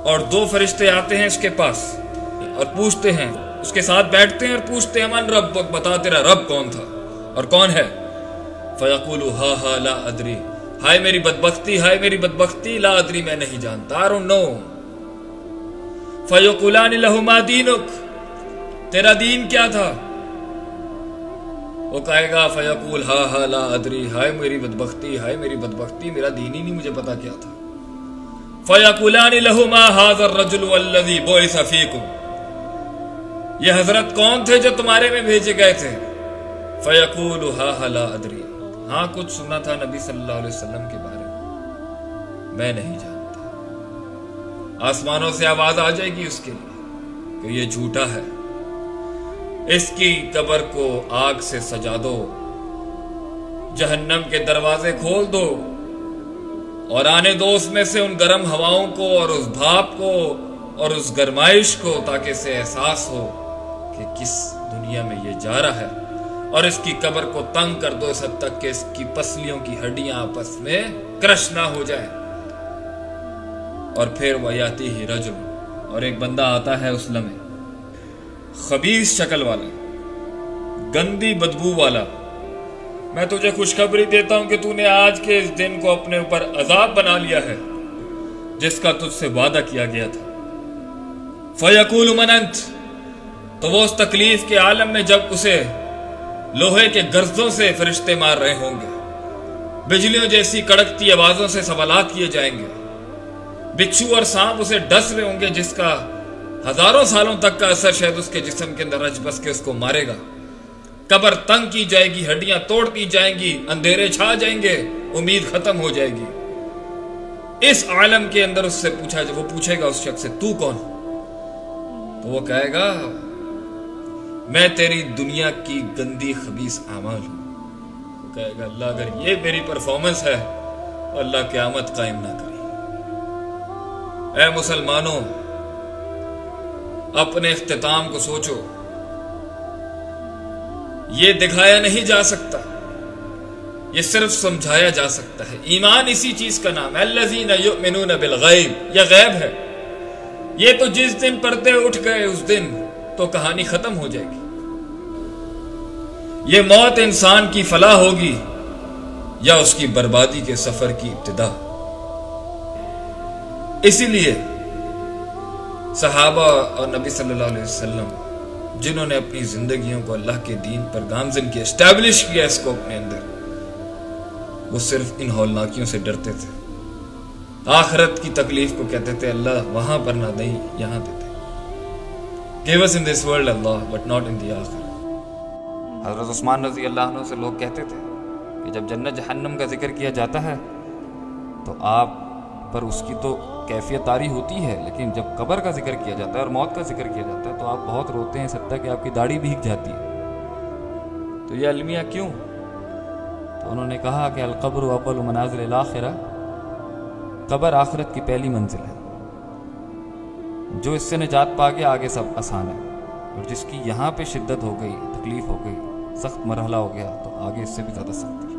اور 2 فرشتے آتے ہیں اس کے پاس اور پوچھتے ہیں، اس کے ساتھ بیٹھتے ہیں اور پوچھتے ہیں من ربک، بتا تیرا رب کون تھا اور کون ہے؟ فیقول ہا ہا لا ادری، ہائے میری بدبختی، ہائے میری بدبختی، لا ادری میں نہیں جانتا، I don't know۔ فیقولان لہ ما دینک، تیرا دین کیا تھا؟ وہ کہے گا فیقول ہا ہا لا ادری، ہائے میری بدبختی، ہائے میری بدبختی، میرا دین ہی نہیں مجھے پتا کیا تھا۔ فیقولان لہ ما ھذا الرجل الذی بعث فیکم، یہ حضرت کون تھے جو تمہارے میں بھیجے گئے تھے؟ فیقول ہا ہا لا ادری، ہاں کچھ سنا تھا نبی صلی اللہ علیہ وسلم کے بارے میں نہیں جانتا۔ آسمانوں سے آواز آ جائے گی اس کے لیے کہ یہ جھوٹا ہے، اس کی قبر کو آگ سے سجا دو، جہنم کے دروازے کھول دو اور آنے دو اس میں سے ان گرم ہواؤں کو اور اس بھاپ کو اور اس گرمائش کو، تاکہ اسے احساس ہو کہ کس دنیا میں یہ جا رہا ہے، اور اس کی قبر کو تنگ کر دو اس حد تک کہ اس کی پسلیوں کی ہڈیاں آپس میں کرش نہ ہو جائیں۔ اور پھر وَيَأْتِيهِ رَجُلٌ، اور ایک بندہ آتا ہے اس لمحے، خبیث شکل والا، گندی بدبو والا، میں تجھے خوشخبری دیتا ہوں کہ تو نے آج کے اس دن کو اپنے اوپر عذاب بنا لیا ہے جس کا تجھ سے وعدہ کیا گیا تھا۔ فَيَقُولُ مَنْ أَنْتَ، تو وہ اس تکلیف کے عالم میں جب اسے لوہے کے گرزوں سے فرشتے مار رہے ہوں گے، بجلیوں جیسی کڑکتی آوازوں سے سوالات کیے جائیں گے، بچھو اور سانپ اسے ڈس رہے ہوں گے جس کا ہزاروں سالوں تک کا اثر شاید اس کے جسم کے اندر رچ بس کے اس کو مارے گا، قبر تنگ کی جائے گی، ہڈیاں توڑ دی جائیں گی، اندھیرے چھا جائیں گے، امید ختم ہو جائے گی۔ اس عالم کے اندر اس سے وہ پوچھے گا اس شخص سے تو کون؟ تو وہ کہے گا میں تیری دنیا کی گندی خبیث اعمال ہوں۔ وہ کہے گا اللہ اگر یہ میری پرفارمنس ہے اللہ قیامت قائم نہ کرے۔ اے مسلمانوں، اپنے اختتام کو سوچو، یہ دکھایا نہیں جا سکتا، یہ صرف سمجھایا جا سکتا ہے۔ ایمان اسی چیز کا نام ہے، الذین یؤمنون بالغیب، یہ غیب ہے۔ یہ تو جس دن پردے اٹھ گئے اس دن تو کہانی ختم ہو جائے گی۔ یہ موت انسان کی فلاح ہوگی یا اس کی بربادی کے سفر کی ابتدا۔ اسی لیے صحابہ اور نبی صلی اللہ علیہ وسلم جنہوں نے اپنی زندگیوں کو اللہ کے دین پر گامزن کیا، اسٹیبلش کیا اس کو اپنے اندر، وہ صرف ان ہولناکیوں سے ڈرتے تھے، آخرت کی تکلیف کو کہتے تھے اللہ وہاں پر نہ دیں یہاں دے دیں، give us in this world Allah but not in the آخرت۔ حضرت عثمان رضی اللہ عنہ سے لوگ کہتے تھے کہ جب جنت جہنم کا ذکر کیا جاتا ہے تو آپ پر اس کی تو کیفیت طاری ہوتی ہے، لیکن جب قبر کا ذکر کیا جاتا ہے اور موت کا ذکر کیا جاتا ہے تو آپ بہت روتے ہیں، حتیٰ کہ آپ کی داڑھی بھیگ جاتی ہے۔ تو یہ المیہ کیوں؟ تو انہوں نے کہا کہ القبر اول منازل الاخرہ، قبر آخرت کی پہلی منزل ہے، جو اس سے نجات پا گیا آگے سب آسان ہے، اور جس کی یہاں پہ شدت ہو گئی، تکلیف ہو گئی، سخت مرحلہ ہو گیا تو آگے اس سے بھی زیادہ سخت ہے۔